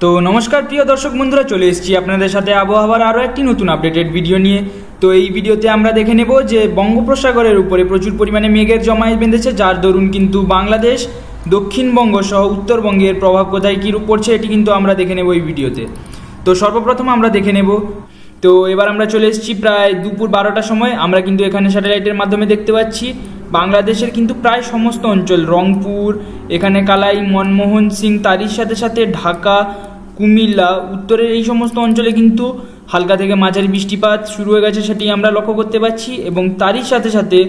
তো নমস্কার প্রিয় দর্শক বন্ধুরা, চলে এসেছি আপনাদের সাথে আবহাওয়ার আরও একটি নতুন আপডেটেড ভিডিও নিয়ে। তো এই ভিডিওতে আমরা দেখে নেব যে বঙ্গোপসাগরের উপরে প্রচুর পরিমাণে মেঘের জমায়েত বেঁধেছে, যার দরুন কিন্তু বাংলাদেশ, দক্ষিণবঙ্গ সহ উত্তরবঙ্গের প্রভাব কোথায় কী রূপ পড়ছে এটি কিন্তু আমরা দেখে নেব এই ভিডিওতে। তো সর্বপ্রথম আমরা দেখে নেব, তো এবার আমরা চলে এসেছি প্রায় দুপুর 12টার সময়। আমরা কিন্তু এখানে স্যাটেলাইটের মাধ্যমে দেখতে পাচ্ছি বাংলাদেশের কিন্তু প্রায় সমস্ত অঞ্চল, রংপুর, এখানে কালাই, মনমোহন সিং, তারই সাথে সাথে ঢাকা, কুমিল্লা, উত্তরের এই সমস্ত অঞ্চলে কিন্তু হালকা থেকে মাঝারি বৃষ্টিপাত শুরু হয়ে গেছে, সেটি আমরা লক্ষ্য করতে পারছি। এবং তারই সাথে সাথে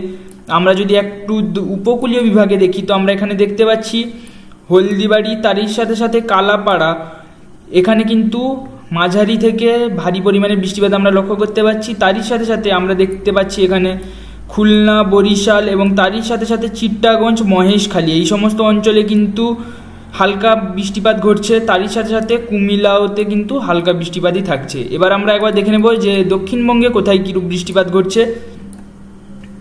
আমরা যদি একটু উপকূলীয় বিভাগে দেখি, তো আমরা এখানে দেখতে পাচ্ছি হলদিবাড়ি, তারই সাথে সাথে কালাপাড়া, এখানে কিন্তু মাঝারি থেকে ভারী পরিমাণে বৃষ্টিপাত আমরা লক্ষ্য করতে পারছি। তারই সাথে সাথে আমরা দেখতে পাচ্ছি এখানে খুলনা, বরিশাল এবং তারই সাথে সাথে চিট্টাগঞ্জ, মহেশখালী এই সমস্ত অঞ্চলে কিন্তু হালকা বৃষ্টিপাত ঘটছে। তারই সাথে সাথে কুমিল্লাতে কিন্তু হালকা বৃষ্টিপাতই থাকছে। এবার আমরা একবার দেখে নেব যে দক্ষিণবঙ্গে কোথায় কীরূপ বৃষ্টিপাত ঘটছে।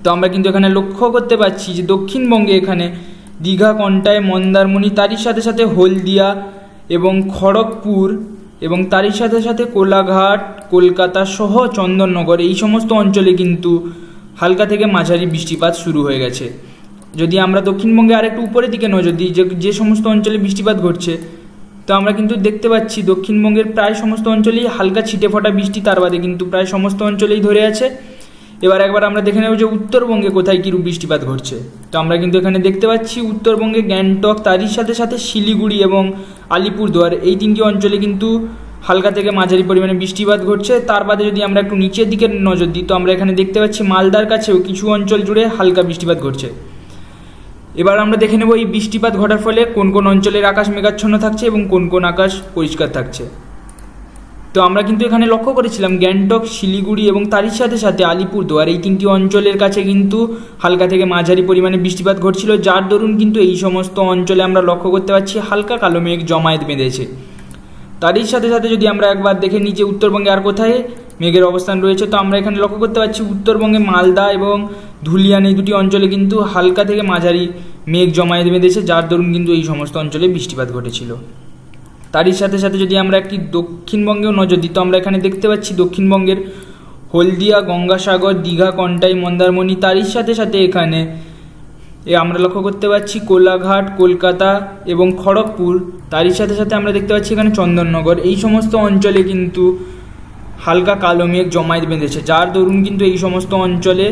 তো আমরা কিন্তু এখানে লক্ষ্য করতে পারছি যে দক্ষিণবঙ্গে এখানে দীঘা, কন্টাই, মন্দারমণি, তারই সাথে সাথে হলদিয়া এবং খড়গপুর এবং তারই সাথে সাথে কোলাঘাট, কলকাতা সহ চন্দননগর এই সমস্ত অঞ্চলে কিন্তু হালকা থেকে মাঝারি বৃষ্টিপাত শুরু হয়ে গেছে। যদি আমরা দক্ষিণবঙ্গে আরেকটু উপরের দিকে নজর দিই, যে সমস্ত অঞ্চলে বৃষ্টিপাত ঘটছে, তো আমরা কিন্তু দেখতে পাচ্ছি দক্ষিণবঙ্গের প্রায় সমস্ত অঞ্চলেই হালকা ছিটে ফোটা বৃষ্টি, তার বাদে কিন্তু প্রায় সমস্ত অঞ্চলেই ধরে আছে। এবার একবার আমরা দেখে নেব যে উত্তরবঙ্গে কোথায় কীরূপ বৃষ্টিপাত ঘটছে। তো আমরা কিন্তু এখানে দেখতে পাচ্ছি উত্তরবঙ্গে গ্যাংটক, তারই সাথে সাথে শিলিগুড়ি এবং আলিপুরদুয়ার এই তিনটি অঞ্চলে কিন্তু হালকা থেকে মাঝারি পরিমাণে বৃষ্টিপাত ঘটছে। তার বাদে যদি আমরা একটু নিচের দিকে নজর দিই, তো আমরা এখানে দেখতে পাচ্ছি মালদার কাছেও কিছু অঞ্চল জুড়ে হালকা বৃষ্টিপাত ঘটছে। এবার আমরা দেখে নেব এই বৃষ্টিপাত ঘটার ফলে কোন কোন অঞ্চলের আকাশ মেঘাচ্ছন্ন থাকছে এবং কোন কোন আকাশ পরিষ্কার থাকছে। তো আমরা কিন্তু এখানে লক্ষ্য করেছিলাম গ্যাংটক, শিলিগুড়ি এবং তারই সাথে সাথে আলিপুরদুয়ার এই তিনটি অঞ্চলের কাছে কিন্তু হালকা থেকে মাঝারি পরিমাণে বৃষ্টিপাত ঘটছিল, যার দরুন কিন্তু এই সমস্ত অঞ্চলে আমরা লক্ষ্য করতে পারছি হালকা কালো মেঘ জমায়েত বেঁধেছে। তারই সাথে সাথে যদি আমরা একবার দেখে নিই যে উত্তরবঙ্গে আর কোথায় মেঘের অবস্থান রয়েছে, তো আমরা এখানে লক্ষ্য করতে পারছি উত্তরবঙ্গে মালদা এবং ধুলিয়ান এই দুটি অঞ্চলে কিন্তু হালকা থেকে মাঝারি মেঘ জমায়েত বেঁধেছে, যার দরুন কিন্তু এই সমস্ত অঞ্চলে বৃষ্টিপাত ঘটেছিল। তারই সাথে সাথে যদি আমরা একটি দক্ষিণবঙ্গেও নজর দিই, তো আমরা এখানে দেখতে পাচ্ছি দক্ষিণবঙ্গের হলদিয়া, গঙ্গাসাগর, দীঘা, কন্টাই, মন্দারমণি, তারই সাথে সাথে এখানে আমরা লক্ষ্য করতে পারছি কোলাঘাট, কলকাতা এবং খড়গপুর, তারই সাথে সাথে আমরা দেখতে পাচ্ছি এখানে চন্দননগর এই সমস্ত অঞ্চলে কিন্তু হালকা কালো মেঘ জমায়েত বেঁধেছে, যার দরুন কিন্তু এই সমস্ত অঞ্চলে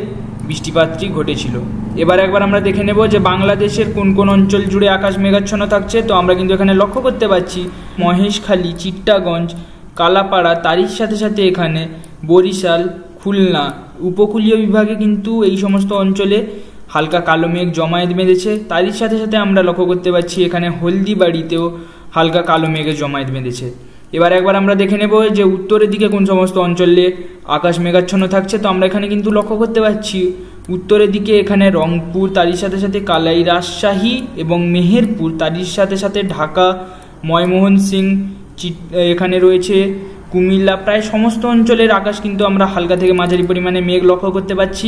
বৃষ্টিপাতটি ঘটেছিল। এবার একবার আমরা দেখে নেব যে বাংলাদেশের কোন কোন অঞ্চল জুড়ে আকাশ মেঘাচ্ছন্ন থাকছে। তো আমরা কিন্তু এখানে লক্ষ্য করতে পারছি মহেশখালী, চিট্টাগঞ্জ, কালাপাড়া, তারই সাথে সাথে এখানে বরিশাল, খুলনা উপকূলীয় বিভাগে কিন্তু এই সমস্ত অঞ্চলে হালকা কালো মেঘ জমায়েত বেঁধেছে। তারই সাথে সাথে আমরা লক্ষ্য করতে পারছি এখানে হলদিবাড়িতেও হালকা কালো মেঘের জমায়েত বেঁধেছে। এবার একবার আমরা দেখে নেব যে উত্তরের দিকে কোন সমস্ত অঞ্চলে আকাশ মেঘাচ্ছন্ন থাকছে। তো আমরা এখানে কিন্তু লক্ষ্য করতে পারছি উত্তরের দিকে এখানে রংপুর, তারই সাথে সাথে কালাই, রাজশাহী এবং মেহেরপুর, তারই সাথে সাথে ঢাকা, ময়মোহন সিং, এখানে রয়েছে কুমিল্লা, প্রায় সমস্ত অঞ্চলের আকাশ কিন্তু আমরা হালকা থেকে মাঝারি পরিমাণে মেঘ লক্ষ্য করতে পারছি।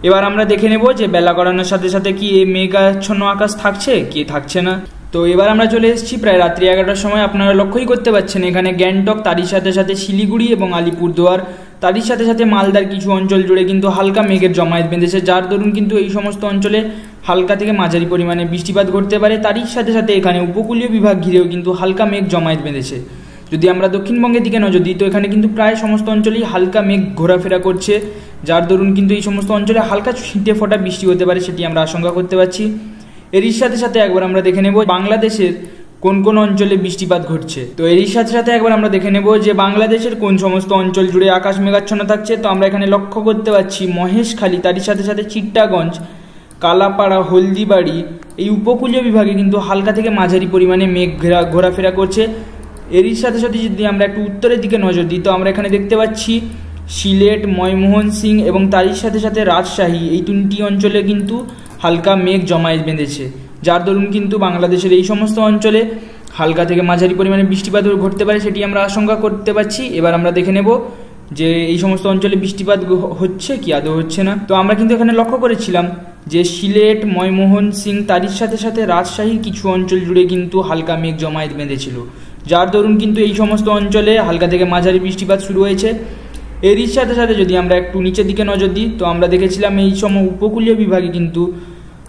এবার আমরা দেখে নেব যে বেলা গড়ানোর সাথে সাথে কি এই মেঘাচ্ছন্ন আকাশ থাকছে কি থাকছে না। তো এবার আমরা চলে এসেছি প্রায় রাত্রি 11টার সময়। আপনারা লক্ষ্যই করতে পারছেন এখানে গ্যাংটক, তারই সাথে সাথে শিলিগুড়ি এবং আলিপুরদুয়ার, তারই সাথে সাথে মালদার কিছু অঞ্চল জুড়ে কিন্তু হালকা মেঘের জমায়েত বেঁধেছে, যার দরুন কিন্তু এই সমস্ত অঞ্চলে হালকা থেকে মাঝারি পরিমাণে বৃষ্টিপাত ঘটতে পারে। তারই সাথে সাথে এখানে উপকূলীয় বিভাগ ঘিরেও কিন্তু হালকা মেঘ জমায়েত বেঁধেছে। যদি আমরা দক্ষিণবঙ্গের দিকে নজর দিই, তো এখানে কিন্তু প্রায় সমস্ত অঞ্চলেই হালকা মেঘ ঘোরাফেরা করছে, যার দরুন কিন্তু এই সমস্ত অঞ্চলে হালকা ছিটে ফোটা বৃষ্টি হতে পারে, সেটি আমরা আশঙ্কা করতে পারছি। এরই সাথে সাথে একবার আমরা দেখে নেব বাংলাদেশের কোন কোন অঞ্চলে বৃষ্টিপাত ঘটছে। তো এরই সাথে সাথে একবার আমরা দেখে নেব যে বাংলাদেশের কোন সমস্ত অঞ্চল জুড়ে আকাশ মেঘাচ্ছন্ন থাকছে। তো আমরা এখানে লক্ষ্য করতে পারছি মহেশখালী, তারই সাথে সাথে চিট্টাগঞ্জ, কালাপাড়া, হলদিবাড়ি এই উপকূলীয় বিভাগে কিন্তু হালকা থেকে মাঝারি পরিমাণে মেঘ ঘোরাফেরা করছে। এরই সাথে সাথে যদি আমরা একটু উত্তরের দিকে নজর দিই, তো আমরা এখানে দেখতে পাচ্ছি সিলেট, ময়মোহন সিং এবং তারই সাথে সাথে রাজশাহী এই তিনটি অঞ্চলে কিন্তু হালকা মেঘ জমায়েত বেঁধেছে, যার দরুন কিন্তু বাংলাদেশের এই সমস্ত অঞ্চলে হালকা থেকে মাঝারি পরিমাণে বৃষ্টিপাত ঘটতে পারে, সেটি আমরা আশঙ্কা করতে পারছি। এবার আমরা দেখে নেব যে এই সমস্ত অঞ্চলে বৃষ্টিপাত হচ্ছে কি আদৌ হচ্ছে না। তো আমরা কিন্তু এখানে লক্ষ্য করেছিলাম যে সিলেট, ময়মোহন সিং তারই সাথে সাথে রাজশাহীর কিছু অঞ্চল জুড়ে কিন্তু হালকা মেঘ জমায়েত বেঁধেছিল, যার দরুন কিন্তু এই সমস্ত অঞ্চলে হালকা থেকে মাঝারি বৃষ্টিপাত শুরু হয়েছে। এরই সাথে সাথে যদি আমরা একটু নিচের দিকে নজর দিই, তো আমরা দেখেছিলাম এই সময় উপকূলীয় বিভাগে কিন্তু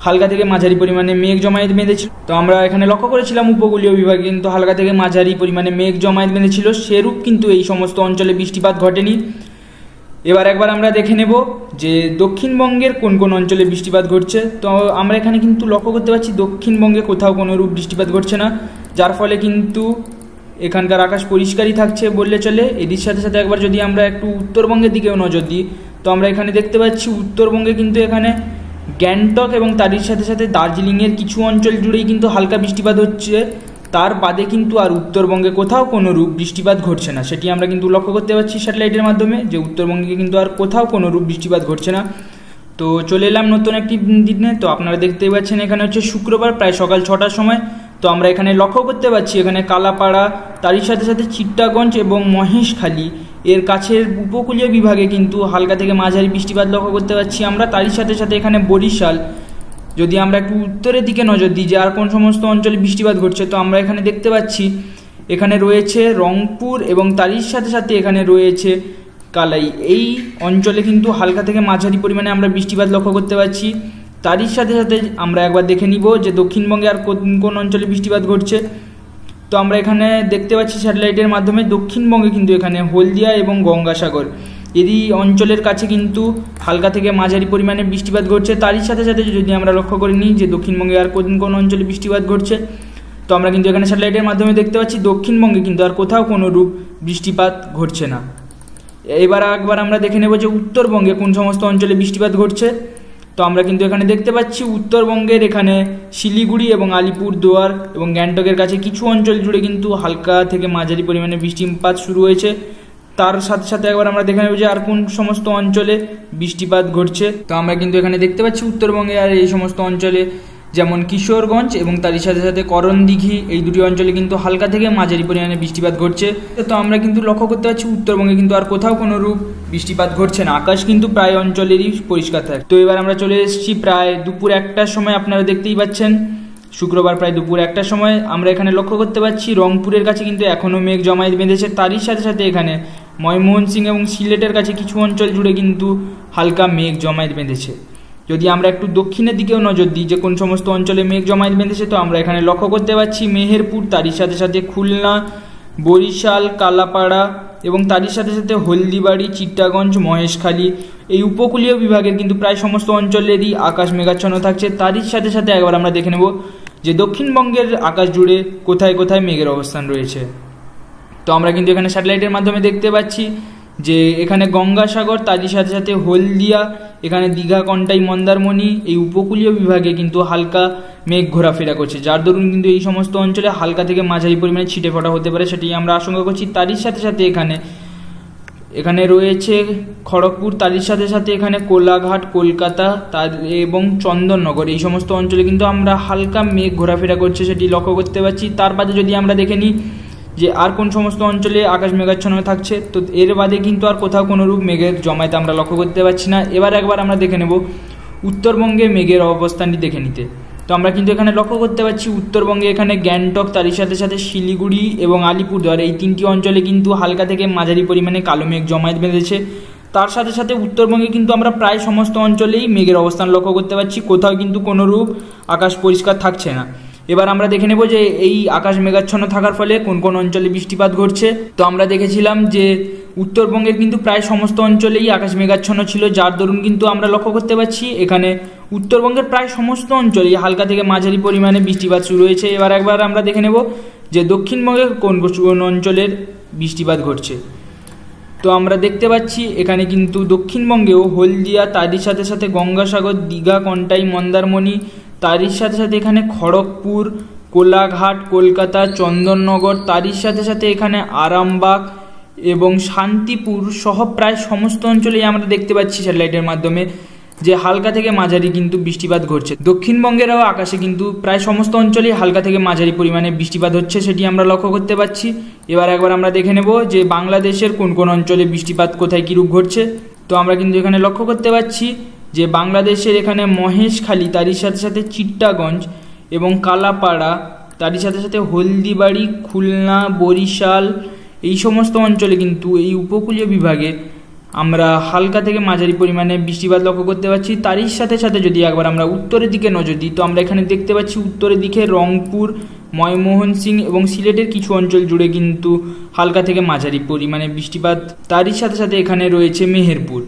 হালকা থেকে মাঝারি পরিমাণে মেঘ জমায়েত বেঁধেছিল। তো আমরা এখানে লক্ষ্য করেছিলাম উপকূলীয় বিভাগে কিন্তু হালকা থেকে মাঝারি পরিমাণে মেঘ জমায়েত বেঁধেছিল, সেরূপ কিন্তু এই সমস্ত অঞ্চলে বৃষ্টিপাত ঘটেনি। এবার একবার আমরা দেখে নেব যে দক্ষিণবঙ্গের কোন কোন অঞ্চলে বৃষ্টিপাত ঘটছে। তো আমরা এখানে কিন্তু লক্ষ্য করতে পারছি দক্ষিণবঙ্গে কোথাও কোনো রূপ বৃষ্টিপাত ঘটছে না, যার ফলে কিন্তু এখানকার আকাশ পরিষ্কারই থাকছে বললে চলে। এর সাথে সাথে একবার যদি আমরা একটু উত্তরবঙ্গের দিকেও নজর দিই, তো আমরা এখানে দেখতে পাচ্ছি উত্তরবঙ্গে কিন্তু এখানে গ্যাংটক এবং তারই সাথে সাথে দার্জিলিংয়ের কিছু অঞ্চল জুড়েই কিন্তু হালকা বৃষ্টিপাত হচ্ছে, তার বাদে কিন্তু আর উত্তরবঙ্গে কোথাও কোনো রূপ বৃষ্টিপাত ঘটছে না। সেটি আমরা কিন্তু লক্ষ্য করতে পারছি স্যাটেলাইটের মাধ্যমে যে উত্তরবঙ্গে কিন্তু আর কোথাও কোনো রূপ বৃষ্টিপাত ঘটছে না। তো চলে এলাম নতুন একটি দিনে। তো আপনারা দেখতেই পাচ্ছেন এখানে হচ্ছে শুক্রবার প্রায় সকাল 6টার সময়। তো আমরা এখানে লক্ষ্য করতে পারছি এখানে কালাপাড়া, তারই সাথে সাথে চিট্টাগঞ্জ এবং মহেশখালী এর কাছের উপকূলীয় বিভাগে কিন্তু হালকা থেকে মাঝারি বৃষ্টিপাত লক্ষ্য করতে পারছি আমরা। তারই সাথে সাথে এখানে বরিশাল, যদি আমরা একটু উত্তরের দিকে নজর দিই যে আর কোন সমস্ত অঞ্চলে বৃষ্টিপাত ঘটছে, তো আমরা এখানে দেখতে পাচ্ছি এখানে রয়েছে রংপুর এবং তারই সাথে সাথে এখানে রয়েছে কালাই। এই অঞ্চলে কিন্তু হালকা থেকে মাঝারি পরিমাণে আমরা বৃষ্টিপাত লক্ষ্য করতে পারছি। তারই সাথে সাথে আমরা একবার দেখে নিব যে দক্ষিণবঙ্গে আর কোন কোন অঞ্চলে বৃষ্টিপাত ঘটছে। তো আমরা এখানে দেখতে পাচ্ছি স্যাটেলাইটের মাধ্যমে দক্ষিণবঙ্গে কিন্তু এখানে হলদিয়া এবং গঙ্গাসাগর এরই অঞ্চলের কাছে কিন্তু হালকা থেকে মাঝারি পরিমাণে বৃষ্টিপাত ঘটছে। তারই সাথে সাথে যদি আমরা লক্ষ্য করে নিই যে দক্ষিণবঙ্গে আর কোন কোন অঞ্চলে বৃষ্টিপাত ঘটছে, তো আমরা কিন্তু এখানে স্যাটেলাইটের মাধ্যমে দেখতে পাচ্ছি দক্ষিণবঙ্গে কিন্তু আর কোথাও কোনো রূপ বৃষ্টিপাত ঘটছে না। এবার একবার আমরা দেখে নেব যে উত্তরবঙ্গে কোন সমস্ত অঞ্চলে বৃষ্টিপাত ঘটছে। তো আমরা কিন্তু এখানে দেখতে পাচ্ছি উত্তরবঙ্গের এখানে শিলিগুড়ি এবং আলিপুরদুয়ার এবং গ্যাংটকের কাছে কিছু অঞ্চল জুড়ে কিন্তু হালকা থেকে মাঝারি পরিমাণে বৃষ্টিপাত শুরু হয়েছে। তার সাথে সাথে একবার আমরা দেখে নেব যে আর কোন সমস্ত অঞ্চলে বৃষ্টিপাত ঘটছে। তো আমরা কিন্তু এখানে দেখতে পাচ্ছি উত্তরবঙ্গে আর এই সমস্ত অঞ্চলে যেমন কিশোরগঞ্জ এবং তারই সাথে সাথে করণদিঘি এই দুটি অঞ্চলে কিন্তু হালকা থেকে মাঝারি পরিমাণে বৃষ্টিপাত ঘটছে। তো আমরা কিন্তু লক্ষ্য করতে পারছি উত্তরবঙ্গে কিন্তু আর কোথাও কোনো রূপ বৃষ্টিপাত ঘটছে না, আকাশ কিন্তু প্রায় অঞ্চলেরই পরিষ্কার থাকে। তো এবার আমরা চলে এসেছি প্রায় দুপুর 1টার সময়, আপনারা দেখতেই পাচ্ছেন শুক্রবার প্রায় দুপুর 1টার সময় আমরা এখানে লক্ষ্য করতে পারছি রংপুরের কাছে কিন্তু এখনও মেঘ জমায়েত বেঁধেছে। তারই সাথে সাথে এখানে ময়মনসিংহ এবং সিলেটের কাছে কিছু অঞ্চল জুড়ে কিন্তু হালকা মেঘ জমায়েত বেঁধেছে। যদি আমরা একটু দক্ষিণের দিকেও নজর দিই যে কোন সমস্ত অঞ্চলে মেঘ জমায়েত বেঁধেছে, তো আমরা এখানে লক্ষ্য করতে পারছি মেহেরপুর, তারই সাথে সাথে খুলনা, বরিশাল, কালাপাড়া এবং তারই সাথে সাথে হলদিবাড়ি, চিট্টাগঞ্জ, মহেশখালী এই উপকূলীয় বিভাগের কিন্তু প্রায় সমস্ত অঞ্চলেরই আকাশ মেঘাচ্ছন্ন থাকছে। তারই সাথে সাথে একবার আমরা দেখে নেব যে দক্ষিণবঙ্গের আকাশ জুড়ে কোথায় কোথায় মেঘের অবস্থান রয়েছে। তো আমরা কিন্তু এখানে স্যাটেলাইটের মাধ্যমে দেখতে পাচ্ছি যে এখানে গঙ্গাসাগর, তারই সাথে সাথে হলদিয়া, এখানে দীঘা, কন্টাই, মন্দারমণি এই উপকূলীয় বিভাগে কিন্তু হালকা মেঘ ঘোরাফেরা করছে, যার দরুন কিন্তু এই সমস্ত অঞ্চলে হালকা থেকে মাঝারি পরিমাণে ছিটে ফোটা হতে পারে, সেটি আমরা আশঙ্কা করছি। তারই সাথে সাথে এখানে রয়েছে খড়গপুর, তারই সাথে সাথে এখানে কোলাঘাট, কলকাতা এবং চন্দননগর এই সমস্ত অঞ্চলে কিন্তু আমরা হালকা মেঘ ঘোরাফেরা করছে সেটি লক্ষ্য করতে পারছি। তার বাদে যদি আমরা দেখে নিই যে আর কোন সমস্ত অঞ্চলে আকাশ মেঘাচ্ছন্ন থাকছে, তো এর বাদে কিন্তু আর কোথাও কোনো রূপ মেঘের জমায়েত আমরা লক্ষ্য করতে পারছি না। এবার একবার আমরা দেখে নেব উত্তরবঙ্গে মেঘের অবস্থানটি দেখে নিতে। তো আমরা কিন্তু এখানে লক্ষ্য করতে পারছি উত্তরবঙ্গে এখানে গ্যাংটক, তারই সাথে সাথে শিলিগুড়ি এবং আলিপুরদুয়ার এই তিনটি অঞ্চলে কিন্তু হালকা থেকে মাঝারি পরিমাণে কালো মেঘ জমায়েত বেঁধেছে। তার সাথে সাথে উত্তরবঙ্গে কিন্তু আমরা প্রায় সমস্ত অঞ্চলেই মেঘের অবস্থান লক্ষ্য করতে পারছি, কোথাও কিন্তু কোনো রূপ আকাশ পরিষ্কার থাকছে না। এবার আমরা দেখে নেব যে এই আকাশ মেঘাচ্ছন্ন থাকার ফলে কোন কোন অঞ্চলে বৃষ্টিপাত ঘটছে। তো আমরা দেখেছিলাম যে উত্তরবঙ্গের কিন্তু প্রায় সমস্ত অঞ্চলেই আকাশ মেঘাচ্ছন্ন ছিল, যার দরুন কিন্তু আমরা লক্ষ্য করতে পারছি এখানে উত্তরবঙ্গের প্রায় সমস্ত অঞ্চলেই হালকা থেকে মাঝারি পরিমাণে বৃষ্টিপাত শুরু হয়েছে। এবার একবার আমরা দেখে নেব যে দক্ষিণবঙ্গের কোন কোন অঞ্চলের বৃষ্টিপাত ঘটছে। তো আমরা দেখতে পাচ্ছি এখানে কিন্তু দক্ষিণবঙ্গেও হলদিয়া, তারই সাথে সাথে গঙ্গাসাগর, দীঘা, কন্টাই, মন্দারমণি, তারই সাথে সাথে এখানে খড়গপুর, কোলাঘাট, কলকাতা, চন্দননগর, তারই সাথে সাথে এখানে আরামবাগ এবং শান্তিপুর সহ প্রায় সমস্ত অঞ্চলেই আমরা দেখতে পাচ্ছি স্যাটেলাইটের মাধ্যমে যে হালকা থেকে মাঝারি কিন্তু বৃষ্টিপাত ঘটছে। দক্ষিণবঙ্গেরও আকাশে কিন্তু প্রায় সমস্ত অঞ্চলেই হালকা থেকে মাঝারি পরিমাণে বৃষ্টিপাত হচ্ছে, সেটি আমরা লক্ষ্য করতে পারছি। এবার একবার আমরা দেখে নেব যে বাংলাদেশের কোন কোন অঞ্চলে বৃষ্টিপাত কোথায় কীরূপ ঘটছে। তো আমরা কিন্তু এখানে লক্ষ্য করতে পারছি যে বাংলাদেশের এখানে মহেশখালী, তারই সাথে সাথে চিট্টাগঞ্জ এবং কালাপাড়া তারই সাথে সাথে হলদিবাড়ি, খুলনা, বরিশাল এই সমস্ত অঞ্চলে কিন্তু এই উপকূলীয় বিভাগে আমরা হালকা থেকে মাঝারি পরিমাণে বৃষ্টিপাত লক্ষ্য করতে পারছি। তারই সাথে সাথে যদি একবার আমরা উত্তরের দিকে নজর দিই, তো আমরা এখানে দেখতে পাচ্ছি উত্তরের দিকে রংপুর, ময়মনসিংহ এবং সিলেটের কিছু অঞ্চল জুড়ে কিন্তু হালকা থেকে মাঝারি পরিমাণে বৃষ্টিপাত। তারই সাথে সাথে এখানে রয়েছে মেহেরপুর।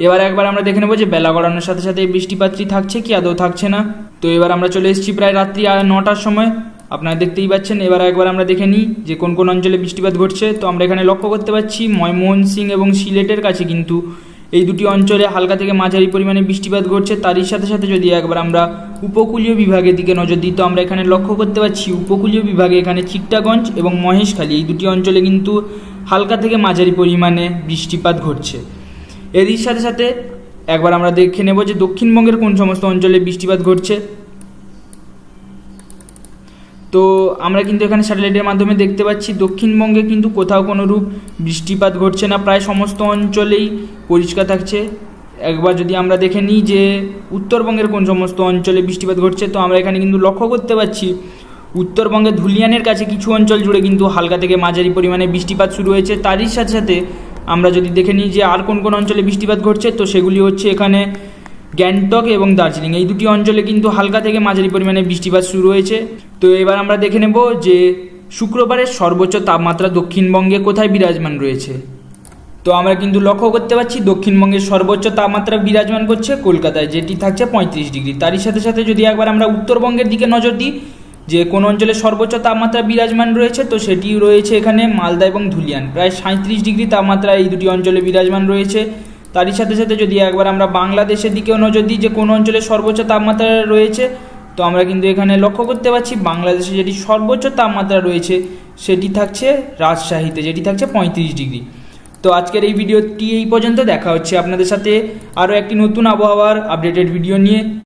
এবার একবার আমরা দেখে নেব যে বেলা গড়ানোর সাথে সাথে বৃষ্টিপাতটি থাকছে কি আদৌ থাকছে না। তো এবার আমরা চলে এসেছি প্রায় রাত্রি 9টার সময়, আপনারা দেখতেই পাচ্ছেন। এবার একবার আমরা দেখে নিই যে কোন কোন অঞ্চলে বৃষ্টিপাত ঘটছে। তো আমরা এখানে লক্ষ্য করতে পারছি ময়মনসিংহ এবং সিলেটের কাছে কিন্তু এই দুটি অঞ্চলে হালকা থেকে মাঝারি পরিমাণে বৃষ্টিপাত ঘটছে। তারই সাথে সাথে যদি একবার আমরা উপকূলীয় বিভাগের দিকে নজর দিই, তো আমরা এখানে লক্ষ্য করতে পারছি উপকূলীয় বিভাগে এখানে চিত্তাগঞ্জ এবং মহেশখালী এই দুটি অঞ্চলে কিন্তু হালকা থেকে মাঝারি পরিমাণে বৃষ্টিপাত ঘটছে। এরই সাথে সাথে একবার আমরা দেখে নেব যে দক্ষিণবঙ্গের কোন সমস্ত অঞ্চলে বৃষ্টিপাত ঘটছে। তো আমরা কিন্তু এখানে স্যাটেলাইটের মাধ্যমে দেখতে পাচ্ছি দক্ষিণবঙ্গে কিন্তু কোথাও কোনো রূপ বৃষ্টিপাত ঘটছে না, প্রায় সমস্ত অঞ্চলেই পরিষ্কার থাকছে। একবার যদি আমরা দেখে নিই যে উত্তরবঙ্গের কোন সমস্ত অঞ্চলে বৃষ্টিপাত ঘটছে, তো আমরা এখানে কিন্তু লক্ষ্য করতে পারছি উত্তরবঙ্গে ধুলিয়ানের কাছে কিছু অঞ্চল জুড়ে কিন্তু হালকা থেকে মাঝারি পরিমাণে বৃষ্টিপাত শুরু হয়েছে। তারই সাথে সাথে আমরা যদি দেখে নিই যে আর কোন কোন অঞ্চলে বৃষ্টিপাত ঘটছে, তো সেগুলি হচ্ছে এখানে গ্যাংটক এবং দার্জিলিং এই দুটি অঞ্চলে কিন্তু হালকা থেকে মাঝারি পরিমাণে বৃষ্টিপাত শুরু হয়েছে। তো এবার আমরা দেখে নেব যে শুক্রবারের সর্বোচ্চ তাপমাত্রা দক্ষিণবঙ্গে কোথায় বিরাজমান রয়েছে। তো আমরা কিন্তু লক্ষ্য করতে পারছি দক্ষিণবঙ্গের সর্বোচ্চ তাপমাত্রা বিরাজমান করছে কলকাতায়, যেটি থাকছে 35 ডিগ্রি। তারই সাথে সাথে যদি একবার আমরা উত্তরবঙ্গের দিকে নজর দিই যে কোন অঞ্চলে সর্বোচ্চ তাপমাত্রা বিরাজমান রয়েছে, তো সেটি রয়েছে এখানে মালদা এবং ধুলিয়ান, প্রায় 37 ডিগ্রি তাপমাত্রা এই দুটি অঞ্চলে বিরাজমান রয়েছে। তারই সাথে সাথে যদি একবার আমরা বাংলাদেশের দিকেও নজর দিই যে কোন অঞ্চলে সর্বোচ্চ তাপমাত্রা রয়েছে, তো আমরা কিন্তু এখানে লক্ষ্য করতে পারছি বাংলাদেশে যেটি সর্বোচ্চ তাপমাত্রা রয়েছে সেটি থাকছে রাজশাহীতে, যেটি থাকছে 35 ডিগ্রি। তো আজকের এই ভিডিওটি এই পর্যন্ত, দেখা হচ্ছে আপনাদের সাথে আরও একটি নতুন আবহাওয়ার আপডেটেড ভিডিও নিয়ে।